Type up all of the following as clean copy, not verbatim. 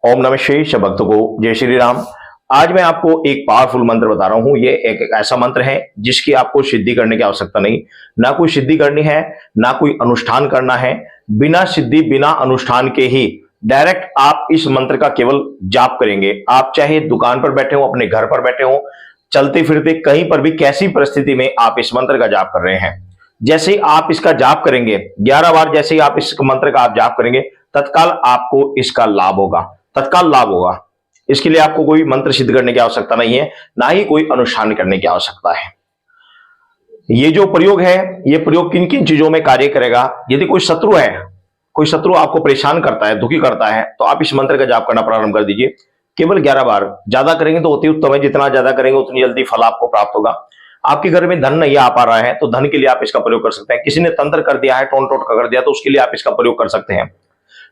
ओम नमः शिवाय। सब भक्तों को जय श्री राम। आज मैं आपको एक पावरफुल मंत्र बता रहा हूं। ये एक ऐसा मंत्र है जिसकी आपको सिद्धि करने की आवश्यकता नहीं, ना कोई सिद्धि करनी है, ना कोई अनुष्ठान करना है। बिना सिद्धि बिना अनुष्ठान के ही डायरेक्ट आप इस मंत्र का केवल जाप करेंगे। आप चाहे दुकान पर बैठे हो, अपने घर पर बैठे हो, चलते फिरते कहीं पर भी, कैसी परिस्थिति में आप इस मंत्र का जाप कर रहे हैं, जैसे ही आप इसका जाप करेंगे 11 बार, जैसे ही आप इस मंत्र का आप जाप करेंगे, तत्काल आपको इसका लाभ होगा, तत्काल लाभ होगा। इसके लिए आपको कोई मंत्र सिद्ध करने की आवश्यकता नहीं है, ना ही कोई अनुष्ठान करने की आवश्यकता है। ये जो प्रयोग है, ये प्रयोग किन किन चीजों में कार्य करेगा। यदि कोई शत्रु है, कोई शत्रु आपको परेशान करता है, दुखी करता है, तो आप इस मंत्र का जाप करना प्रारंभ कर दीजिए। केवल 11 बार, ज्यादा करेंगे तो अति उत्तम है। जितना ज्यादा करेंगे उतनी जल्दी फल आपको प्राप्त होगा। आपके घर में धन नहीं आ पा रहा है तो धन के लिए आप इसका प्रयोग कर सकते हैं। किसी ने तंत्र कर दिया है, टोन टोटका कर दिया, तो उसके लिए आप इसका प्रयोग कर सकते हैं।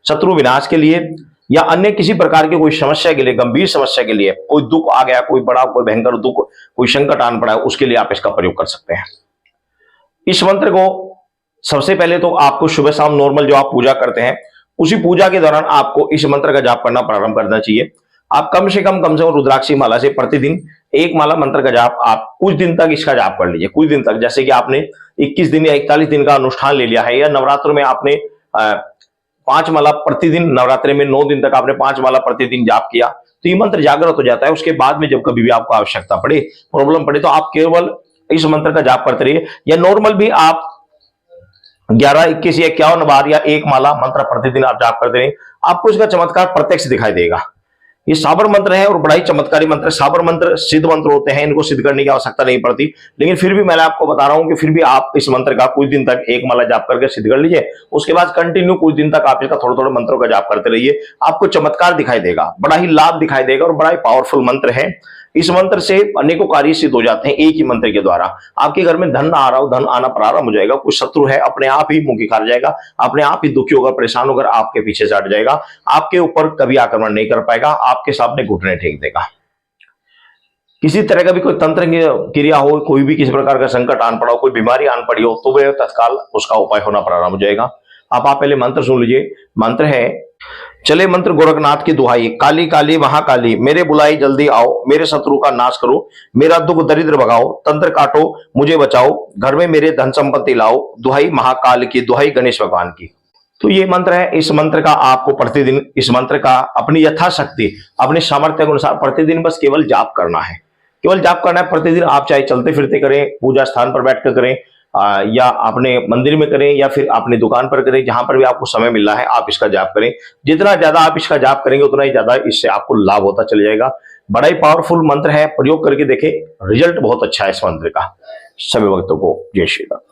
शत्रु विनाश के लिए या अन्य किसी प्रकार की कोई समस्या के लिए, गंभीर समस्या के लिए, कोई दुख आ गया, कोई बड़ा कोई भयंकर दुख, कोई संकट आन पड़ा है, उसके लिए आप इसका प्रयोग कर सकते हैं। इस मंत्र को सबसे पहले तो आपको सुबह शाम नॉर्मल जो आप पूजा करते हैं, उसी पूजा के दौरान आपको इस मंत्र का जाप करना प्रारंभ करना चाहिए। आप कम से कम रुद्राक्षी माला से प्रतिदिन एक माला मंत्र का जाप आप कुछ दिन तक इसका जाप कर लीजिए। कुछ दिन तक, जैसे कि आपने 21 दिन या 41 दिन का अनुष्ठान ले लिया है, या नवरात्र में आपने 5 माला प्रतिदिन, नवरात्रि में 9 दिन तक आपने 5 माला प्रतिदिन जाप किया, तो ये मंत्र जागृत हो जाता है। उसके बाद में जब कभी भी आपको आवश्यकता पड़े, प्रॉब्लम पड़े, तो आप केवल इस मंत्र का जाप करते रहिए। या नॉर्मल भी आप 11, 21 या 51 बार या एक माला मंत्र प्रतिदिन आप जाप करते रहिए, आपको इसका चमत्कार प्रत्यक्ष दिखाई देगा। ये साबर मंत्र है और बड़ा ही चमत्कारी मंत्र। साबर मंत्र सिद्ध मंत्र होते हैं, इनको सिद्ध करने की आवश्यकता नहीं पड़ती, लेकिन फिर भी मैं आपको बता रहा हूं कि फिर भी आप इस मंत्र का कुछ दिन तक एक माला जाप करके सिद्ध कर लीजिए। उसके बाद कंटिन्यू कुछ दिन तक आप इसका थोड़े थोड़े मंत्रों का जाप करते रहिए। आपको चमत्कार दिखाई देगा, बड़ा ही लाभ दिखाई देगा, और बड़ा ही पावरफुल मंत्र है। इस मंत्र से अनेकों कार्य सिद्ध हो जाते हैं एक ही मंत्र के द्वारा। आपके घर में धन ना आ रहा हो, धन आना प्रारंभ हो जाएगा। कुछ शत्रु है, अपने आप ही मुंह खार जाएगा, अपने आप ही दुखी होकर, परेशान होकर आपके पीछे से हट जाएगा। आपके ऊपर कभी आक्रमण नहीं कर पाएगा, आपके सामने घुटने टेक देगा। किसी तरह का भी कोई तंत्र क्रिया हो, कोई भी किसी प्रकार का संकट आन पड़ा हो, कोई बीमारी आन पड़ी हो, तो वह तत्काल उसका उपाय होना प्रारंभ हो जाएगा। आप पहले मंत्र सुन लीजिए। मंत्र है, चले मंत्र गोरखनाथ की दुहाई, काली काली महाकाली, मेरे बुलाई जल्दी आओ, मेरे शत्रु का नाश करो, मेरा दुख दरिद्र भगाओ, तंत्र काटो मुझे बचाओ, घर में मेरे धन संपत्ति लाओ, दुहाई महाकाल की, दुहाई गणेश भगवान की। तो ये मंत्र है। इस मंत्र का आपको प्रतिदिन, इस मंत्र का अपनी यथाशक्ति, अपने सामर्थ्य के अनुसार प्रतिदिन बस केवल जाप करना है। केवल जाप करना है प्रतिदिन। आप चाहे चलते फिरते करें, पूजा स्थान पर बैठकर करें, या अपने मंदिर में करें, या फिर अपनी दुकान पर करें, जहां पर भी आपको समय मिल रहा है आप इसका जाप करें। जितना ज्यादा आप इसका जाप करेंगे उतना ही ज्यादा इससे आपको लाभ होता चले जाएगा। बड़ा ही पावरफुल मंत्र है, प्रयोग करके देखें, रिजल्ट बहुत अच्छा है इस मंत्र का। सभी भक्तों को जय श्री राम।